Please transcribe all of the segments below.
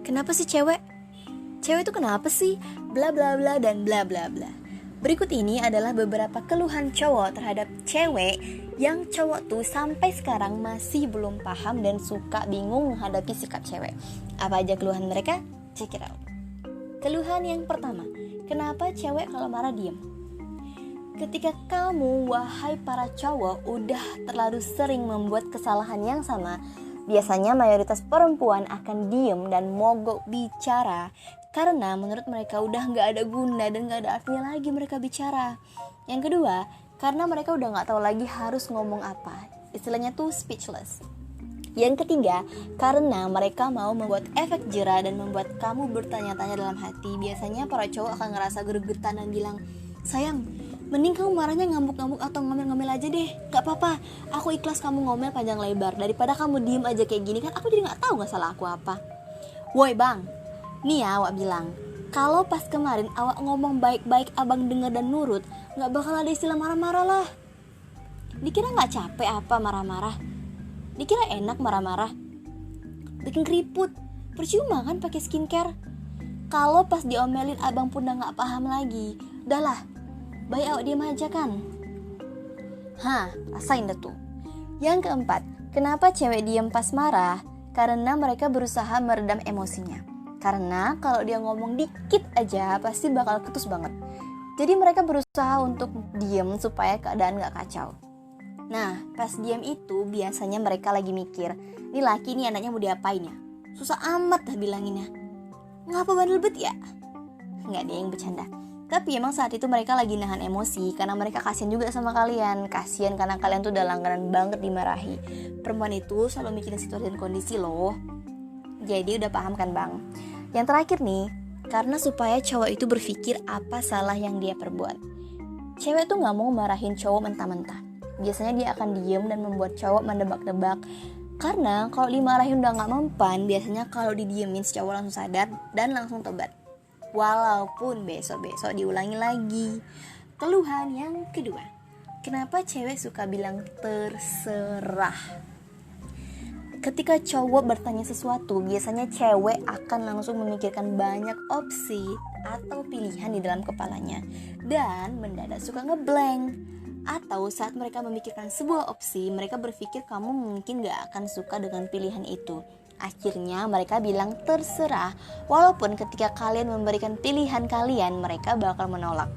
Kenapa sih cewek? Cewek itu kenapa sih? Bla bla bla dan bla bla bla. Berikut ini adalah beberapa keluhan cowok terhadap cewek yang cowok tuh sampai sekarang masih belum paham dan suka bingung menghadapi sikap cewek. Apa aja keluhan mereka? Check it out. Keluhan yang pertama, kenapa cewek kalau marah diem? Ketika kamu, wahai para cowok, udah terlalu sering membuat kesalahan yang sama, biasanya mayoritas perempuan akan diem dan mogok bicara karena menurut mereka udah gak ada guna dan gak ada artinya lagi mereka bicara. Yang kedua, karena mereka udah gak tahu lagi harus ngomong apa. Istilahnya tuh speechless. Yang ketiga, karena mereka mau membuat efek jera dan membuat kamu bertanya-tanya dalam hati. Biasanya para cowok akan ngerasa gregetan dan bilang, sayang, mending kamu marahnya ngambuk-ngambuk atau ngomel-ngomel aja deh. Gak apa-apa, aku ikhlas kamu ngomel panjang lebar. Daripada kamu diem aja kayak gini kan aku jadi gak tahu gak salah aku apa. Woi bang, nih ya awak bilang, kalau pas kemarin awak ngomong baik-baik abang denger dan nurut, gak bakal ada istilah marah-marah lah. Dikira gak capek apa marah-marah? Dikira enak marah-marah? Bikin keriput, percuma kan pakai skincare. Kalau pas diomelin abang pun udah gak paham lagi. Udahlah, baik awak diam aja kan. Rasain dah tuh. Yang keempat, kenapa cewek diam pas marah? Karena mereka berusaha meredam emosinya. Karena kalau dia ngomong dikit aja pasti bakal ketus banget. Jadi mereka berusaha untuk diam supaya keadaan gak kacau. Nah, pas diam itu biasanya mereka lagi mikir, nih laki nih anaknya mau diapain ya? Susah amat dah bilanginnya. Ngapa bandel bet ya? Nggak ada yang bercanda. Tapi emang saat itu mereka lagi nahan emosi karena mereka kasihan juga sama kalian. Kasihan karena kalian tuh udah langganan banget dimarahi. Perempuan itu selalu mikirin situasi dan kondisi loh. Jadi udah paham kan bang? Yang terakhir nih, karena supaya cowok itu berpikir apa salah yang dia perbuat. Cewek tuh gak mau marahin cowok mentah-mentah. Biasanya dia akan diem dan membuat cowok mendebak-debak. Karena kalau dimarahin udah gak mempan, biasanya kalau didiemin si cowok langsung sadar dan langsung tobat. Walaupun besok-besok diulangi lagi. Keluhan yang kedua, kenapa cewek suka bilang terserah? Ketika cowok bertanya sesuatu, biasanya cewek akan langsung memikirkan banyak opsi atau pilihan di dalam kepalanya dan mendadak suka ngeblank. Atau saat mereka memikirkan sebuah opsi, mereka berpikir kamu mungkin gak akan suka dengan pilihan itu. Akhirnya mereka bilang terserah, walaupun ketika kalian memberikan pilihan kalian, mereka bakal menolak.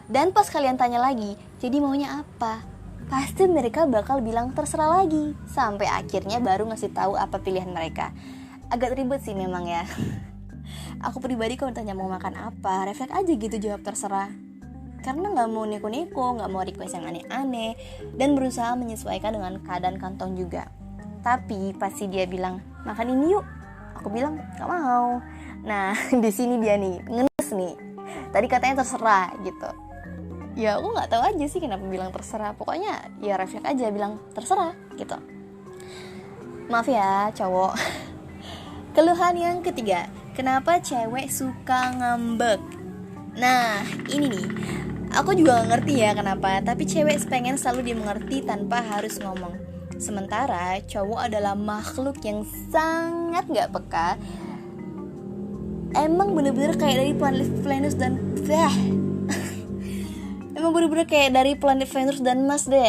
Dan pas kalian tanya lagi, jadi maunya apa? Pasti mereka bakal bilang terserah lagi, sampai akhirnya baru ngasih tahu apa pilihan mereka. Agak ribet sih memang ya. Aku pribadi kalau ditanya mau makan apa, refleks aja gitu jawab terserah. Karena gak mau neko-neko, gak mau request yang aneh-aneh, dan berusaha menyesuaikan dengan keadaan kantong juga. Tapi pasti dia bilang, makan ini yuk. Aku bilang, gak mau. Nah, di sini dia nih, ngenes nih. Tadi katanya terserah gitu. Ya aku gak tahu aja sih kenapa bilang terserah. Pokoknya ya refleks aja bilang terserah gitu. Maaf ya cowok. Keluhan yang ketiga, kenapa cewek suka ngambek? Nah ini nih, aku juga gak ngerti ya kenapa, tapi cewek pengen selalu dimengerti tanpa harus ngomong. Sementara cowok adalah makhluk yang sangat gak peka. Emang bener-bener kayak dari planet Venus dan Emang bener-bener kayak dari planet Venus dan Mars deh.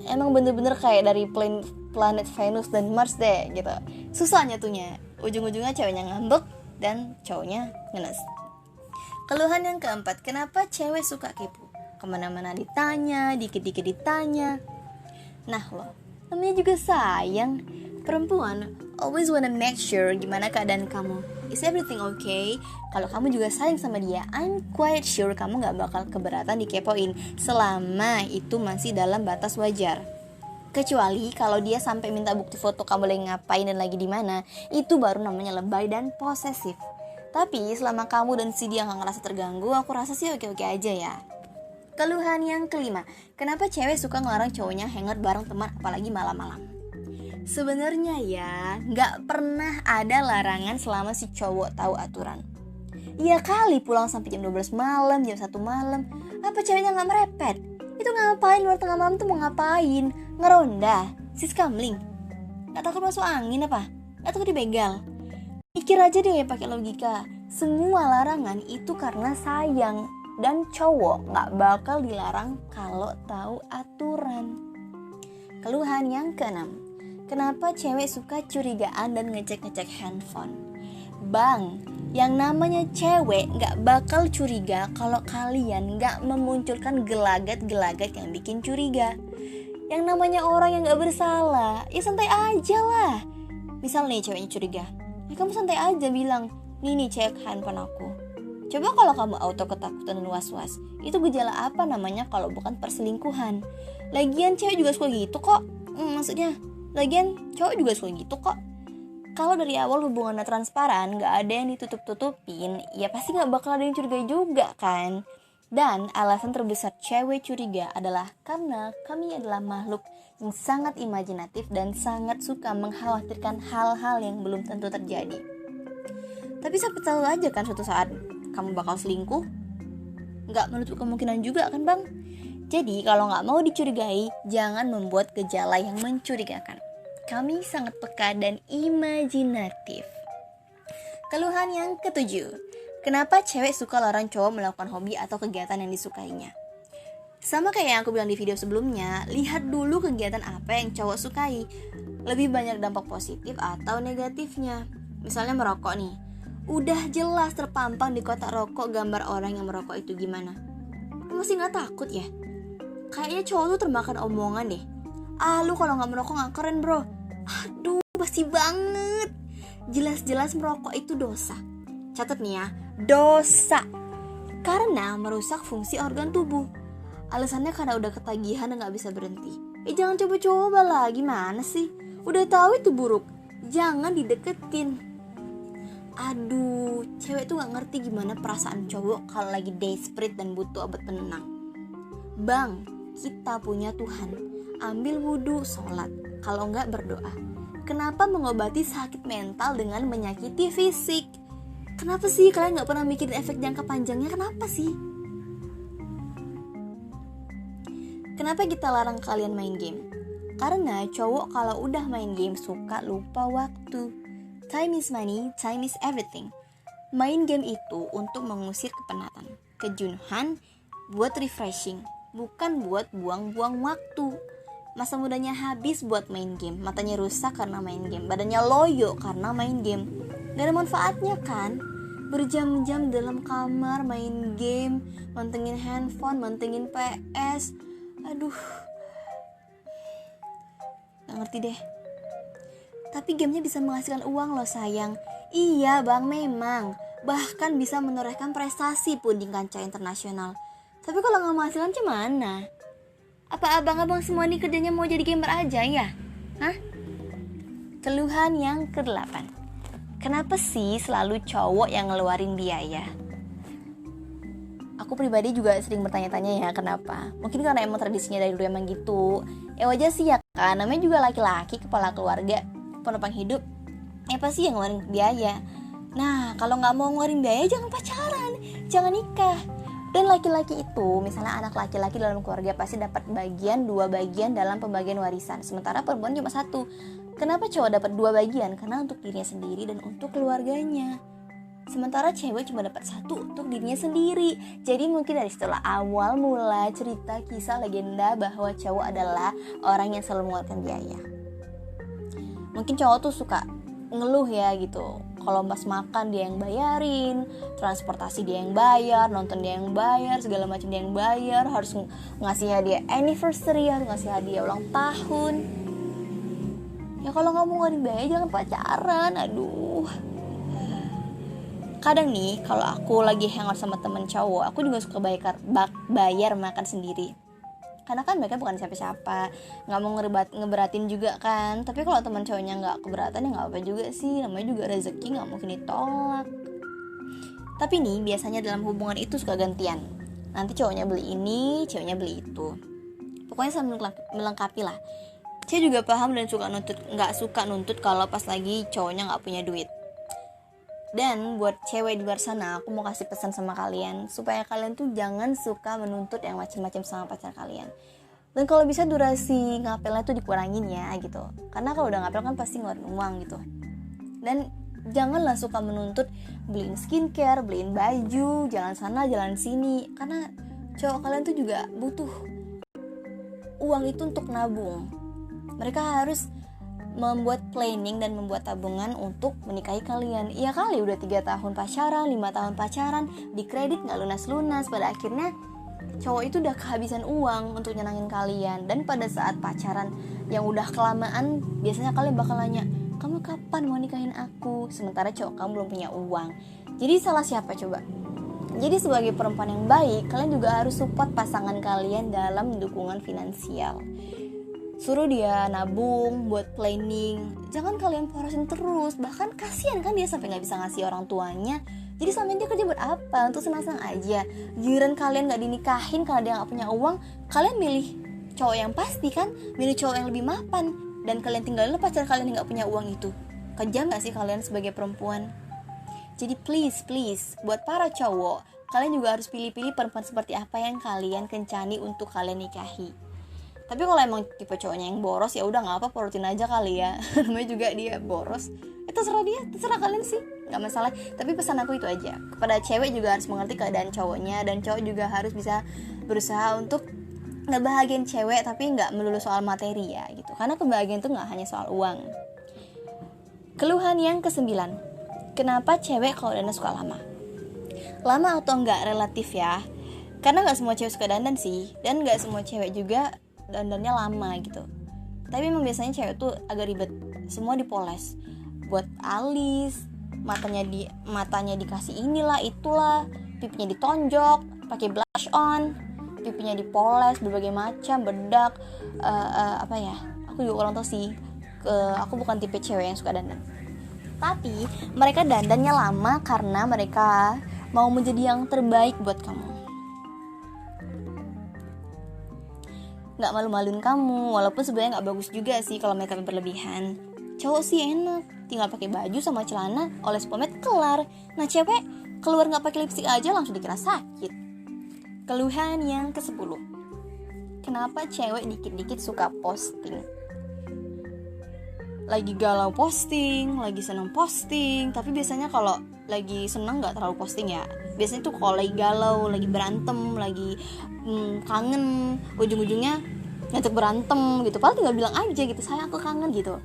Emang bener-bener kayak dari planet Venus dan Mars deh gitu. Susah nyatunya. Ujung-ujungnya ceweknya ngambek dan cowoknya ngenes. Keluhan yang keempat, kenapa cewek suka kepo? Kemana-mana ditanya, dikit-dikit ditanya. Nah loh, namanya juga sayang. Perempuan always wanna make sure gimana keadaan kamu. Is everything okay? Kalau kamu juga sayang sama dia, I'm quite sure kamu gak bakal keberatan dikepoin selama itu masih dalam batas wajar. Kecuali kalau dia sampai minta bukti foto kamu lagi ngapain dan lagi di mana, itu baru namanya lebay dan posesif. Tapi selama kamu dan si dia gak ngerasa terganggu, aku rasa sih oke-oke aja ya. Keluhan yang kelima, kenapa cewek suka ngelarang cowoknya hangout bareng teman apalagi malam-malam? Sebenarnya ya, gak pernah ada larangan selama si cowok tahu aturan. Iya kali pulang sampai jam 12 malam, jam 1 malam, apa ceweknya gak merepet? Itu ngapain luar tengah malam tuh mau ngapain? Ngeronda? Sis kamling? Gak takut masuk angin apa? Gak takut dibegal? Mikir aja deh pakai logika. Semua larangan itu karena sayang. Dan cowok gak bakal dilarang kalau tahu aturan. Keluhan yang keenam. Kenapa cewek suka curigaan dan ngecek-ngecek handphone? Bang, yang namanya cewek gak bakal curiga kalau kalian gak memunculkan gelagat-gelagat yang bikin curiga. Yang namanya orang yang gak bersalah, ya santai aja lah. Misal nih ceweknya curiga, ya kamu santai aja bilang, nih cek handphone aku. Coba kalau kamu auto ketakutan dan was-was, itu gejala apa namanya kalau bukan perselingkuhan? Lagian cewek juga suka gitu kok. Lagian cowok juga suka gitu kok. Kalau dari awal hubungannya transparan, gak ada yang ditutup-tutupin, ya pasti gak bakal ada yang curiga juga kan. Dan alasan terbesar cewek curiga adalah karena kami adalah makhluk yang sangat imajinatif dan sangat suka mengkhawatirkan hal-hal yang belum tentu terjadi. Tapi siapa tahu aja kan suatu saat kamu bakal selingkuh. Gak menutup kemungkinan juga kan bang. Jadi kalau gak mau dicurigai, jangan membuat gejala yang mencurigakan. Kami sangat peka dan imajinatif. Keluhan yang ketujuh. Kenapa cewek suka larang cowok melakukan hobi atau kegiatan yang disukainya? Sama kayak yang aku bilang di video sebelumnya, lihat dulu kegiatan apa yang cowok sukai. Lebih banyak dampak positif atau negatifnya. Misalnya merokok nih. Udah jelas terpampang di kotak rokok gambar orang yang merokok itu gimana. Masih gak takut ya? Kayaknya cowok tuh termakan omongan deh. Lu kalau gak merokok gak keren bro. Aduh, pasti banget. Jelas-jelas merokok itu dosa. Catat nih ya, dosa. Karena merusak fungsi organ tubuh. Alasannya karena udah ketagihan dan gak bisa berhenti. Jangan coba-coba lah, gimana sih? Udah tahu itu buruk, jangan dideketin. Aduh, cewek tuh gak ngerti gimana perasaan cowok kalau lagi desperate dan butuh obat penenang. Bang, kita punya Tuhan. Ambil wudhu, sholat. Kalau enggak berdoa. Kenapa mengobati sakit mental dengan menyakiti fisik? Kenapa sih kalian gak pernah mikirin efek jangka panjangnya? Kenapa sih? Kenapa kita larang kalian main game? Karena cowok kalau udah main game suka lupa waktu. Time is money, time is everything. Main game itu untuk mengusir kepenatan, kejenuhan, buat refreshing, bukan buat buang-buang waktu. Masa mudanya habis buat main game, matanya rusak karena main game, badannya loyo karena main game. Gak ada manfaatnya kan? Berjam-jam dalam kamar main game, mantengin handphone, mantengin PS. Aduh, gak ngerti deh. Tapi gamenya bisa menghasilkan uang loh sayang. Iya bang, memang. Bahkan bisa menorehkan prestasi pun di kancah internasional. Tapi kalau gak menghasilkan gimana? Apa abang-abang semua ini kerjanya mau jadi gamer aja ya? Hah? Keluhan yang ke-8. Kenapa sih selalu cowok yang ngeluarin biaya? Aku pribadi juga sering bertanya-tanya ya kenapa. Mungkin karena emang tradisinya dari dulu emang gitu. Ya wajar sih ya kan, namanya juga laki-laki, kepala keluarga, penopang hidup. Pasti yang ngeluarin biaya. Nah, kalau gak mau ngeluarin biaya jangan pacaran, jangan nikah. Dan laki-laki itu, misalnya anak laki-laki dalam keluarga pasti dapat 2 bagian dalam pembagian warisan. Sementara perempuan cuma 1. Kenapa cowok dapat 2 bagian? Karena untuk dirinya sendiri dan untuk keluarganya. Sementara cewek cuma dapat 1 untuk dirinya sendiri. Jadi mungkin dari setelah awal mula cerita kisah legenda bahwa cowok adalah orang yang selalu mengeluarkan biaya. Mungkin cowok tuh suka ngeluh ya gitu. Kalau pas makan dia yang bayarin, transportasi dia yang bayar, nonton dia yang bayar, segala macam dia yang bayar, harus ngasih hadiah anniversary, harus ngasih hadiah ulang tahun. Ya kalau nggak mau ngeluarin biaya jangan pacaran. Aduh. Kadang nih kalau aku lagi hangout sama temen cowok, aku juga suka bayar makan sendiri. Karena kan mereka bukan siapa-siapa, nggak mau ngeberatin juga kan. Tapi kalau teman cowoknya nggak keberatan ya nggak apa juga sih, namanya juga rezeki, nggak mungkin ditolak. Tapi nih biasanya dalam hubungan itu suka gantian. Nanti cowoknya beli ini, ceweknya beli itu. Pokoknya saling melengkapi lah. Cewek juga paham dan nggak suka nuntut kalau pas lagi cowoknya nggak punya duit. Dan buat cewek di luar sana, aku mau kasih pesan sama kalian supaya kalian tuh jangan suka menuntut yang macam-macam sama pacar kalian. Dan kalau bisa durasi ngapelnya tuh dikurangin ya gitu. Karena kalau udah ngapel kan pasti ngeluarin uang gitu. Dan Janganlah suka menuntut beliin skincare, beliin baju, jalan sana, jalan sini. Karena cowok kalian tuh juga butuh uang itu untuk nabung. Mereka harus membuat planning dan membuat tabungan untuk menikahi kalian. Iya kali udah 3 tahun pacaran, 5 tahun pacaran, di kredit gak lunas-lunas. Pada akhirnya cowok itu udah kehabisan uang untuk nyenangin kalian. Dan pada saat pacaran yang udah kelamaan, biasanya kalian bakal nanya, kamu kapan mau nikahin aku? Sementara cowok kamu belum punya uang. Jadi salah siapa coba? Jadi sebagai perempuan yang baik, kalian juga harus support pasangan kalian dalam dukungan finansial. Suruh dia nabung, buat planning. Jangan kalian porosin terus. Bahkan kasihan kan dia sampai gak bisa ngasih orang tuanya. Jadi selama ini dia kerja buat apa? Untuk senang-senang aja. Giliran kalian gak dinikahin karena dia gak punya uang, kalian milih cowok yang pasti kan? Milih cowok yang lebih mapan. Dan kalian tinggalin pacar kalian yang gak punya uang itu. Kejam gak sih kalian sebagai perempuan? Jadi please, buat para cowok, kalian juga harus pilih-pilih perempuan seperti apa yang kalian kencani untuk kalian nikahi. Tapi kalau emang tipe cowoknya yang boros, ya udah nggak apa, porotin aja kali ya. Namanya juga dia boros. Terserah dia, terserah kalian sih, nggak masalah. Tapi pesan aku itu aja. Kepada cewek juga harus mengerti keadaan cowoknya, dan cowok juga harus bisa berusaha untuk ngebahagiain cewek, tapi nggak melulu soal materi ya gitu. Karena kebahagiaan itu nggak hanya soal uang. Keluhan yang ke-9. Kenapa cewek kalau dandan suka lama? Lama atau enggak relatif ya. Karena enggak semua cewek suka dandan sih. Dan enggak semua cewek juga dandannya lama gitu. Tapi memang biasanya cewek tuh agak ribet. Semua dipoles. Buat alis, matanya dikasih inilah, itulah, pipinya ditonjok, pakai blush on, pipinya dipoles berbagai macam, bedak, apa ya? Aku juga kurang tahu sih. Aku bukan tipe cewek yang suka dandan. Tapi mereka dandannya lama karena mereka mau menjadi yang terbaik buat kamu. Gak malu-maluin kamu, walaupun sebenarnya gak bagus juga sih kalau mereka berlebihan. Cowok sih enak, tinggal pakai baju sama celana, oles pomade, kelar. Nah cewek keluar gak pakai lipstik aja langsung dikira sakit. Keluhan yang ke-10. Kenapa cewek dikit-dikit suka posting? Lagi galau posting, lagi seneng posting. Tapi biasanya kalau lagi seneng gak terlalu posting ya. Biasanya tuh kalau lagi galau, lagi berantem, lagi kangen, ujung-ujungnya ngajak berantem gitu. Padahal tinggal bilang aja gitu, sayang aku kangen gitu.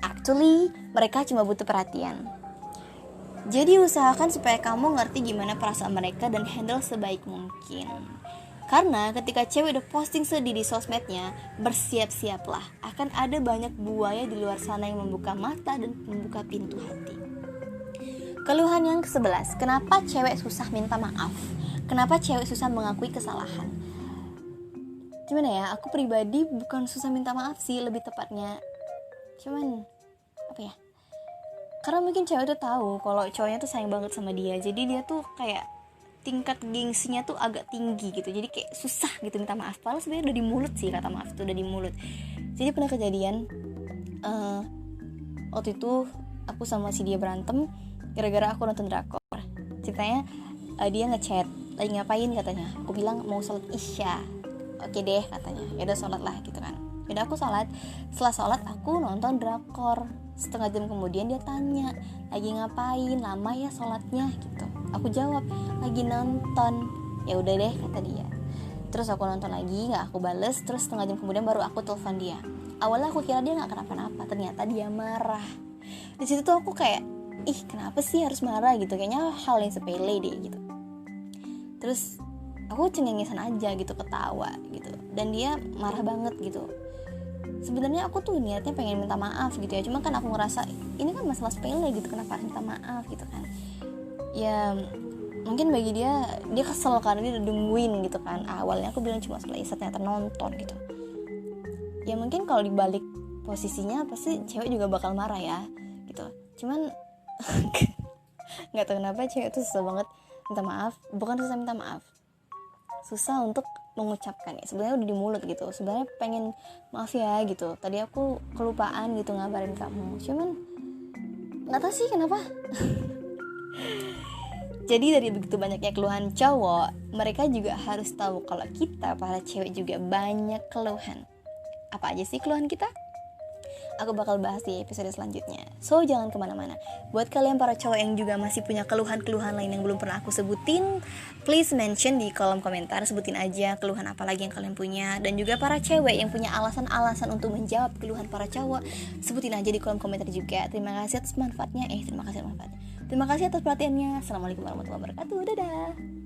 Actually mereka cuma butuh perhatian. Jadi usahakan supaya kamu ngerti gimana perasaan mereka dan handle sebaik mungkin. Karena ketika cewek udah posting sedih di sosmednya, bersiap-siaplah, akan ada banyak buaya di luar sana yang membuka mata dan membuka pintu hati. Keluhan yang ke-11. Kenapa cewek susah minta maaf? Kenapa cewek susah mengakui kesalahan? Gimana ya, aku pribadi bukan susah minta maaf sih, lebih tepatnya cuman apa ya, karena mungkin cewek tuh tahu kalau cowoknya tuh sayang banget sama dia. Jadi dia tuh kayak tingkat gengsinya tuh agak tinggi gitu. Jadi kayak susah gitu minta maaf. Padahal sebenarnya udah di mulut sih kata maaf tuh udah di mulut. Jadi pernah kejadian waktu itu aku sama si dia berantem gara-gara aku nonton drakor. Ceritanya dia ngechat, lagi ngapain katanya. Aku bilang mau sholat isya. Oke deh katanya. Ya udah sholat lah gitu kan. Yaudah aku sholat. Setelah sholat aku nonton drakor. Setengah jam kemudian dia tanya, lagi ngapain, lama ya sholatnya gitu. Aku jawab, lagi nonton. Ya udah deh kata dia. Terus aku nonton lagi, nggak aku bales. Terus setengah jam kemudian baru aku telepon dia. Awalnya aku kira dia nggak kenapa-napa, ternyata dia marah. Di situ tuh aku kayak, ih kenapa sih harus marah gitu? Kayaknya hal yang sepele deh gitu. Terus aku cengengesan aja gitu, ketawa gitu. Dan dia marah banget gitu. Sebenarnya aku tuh niatnya pengen minta maaf gitu ya, cuma kan aku ngerasa ini kan masalah sepele gitu, kenapa harus minta maaf gitu kan. Ya mungkin bagi dia kesel karena dia udah nungguin gitu kan. Awalnya aku bilang cuma setelah Isa ternyata nonton gitu. Ya mungkin kalau dibalik posisinya pasti cewek juga bakal marah ya gitu. Cuman nggak tahu kenapa cewek tuh susah banget minta maaf. Bukan susah minta maaf, susah untuk mengucapkan ya. Sebenarnya udah di mulut gitu. Sebenarnya pengen maaf ya gitu. Tadi aku kelupaan gitu ngabarin kamu. Cuman nggak tahu sih kenapa. Jadi dari begitu banyaknya keluhan cowok, mereka juga harus tahu kalau kita para cewek juga banyak keluhan. Apa aja sih keluhan kita? aku bakal bahas di episode selanjutnya. So jangan kemana-mana. Buat kalian para cowok yang juga masih punya keluhan-keluhan lain yang belum pernah aku sebutin, please mention di kolom komentar. Sebutin aja keluhan apa lagi yang kalian punya. Dan juga para cewek yang punya alasan-alasan untuk menjawab keluhan para cowok, sebutin aja di kolom komentar juga. Terima kasih atas manfaatnya. Terima kasih atas perhatiannya. Assalamualaikum warahmatullahi wabarakatuh. Dadah.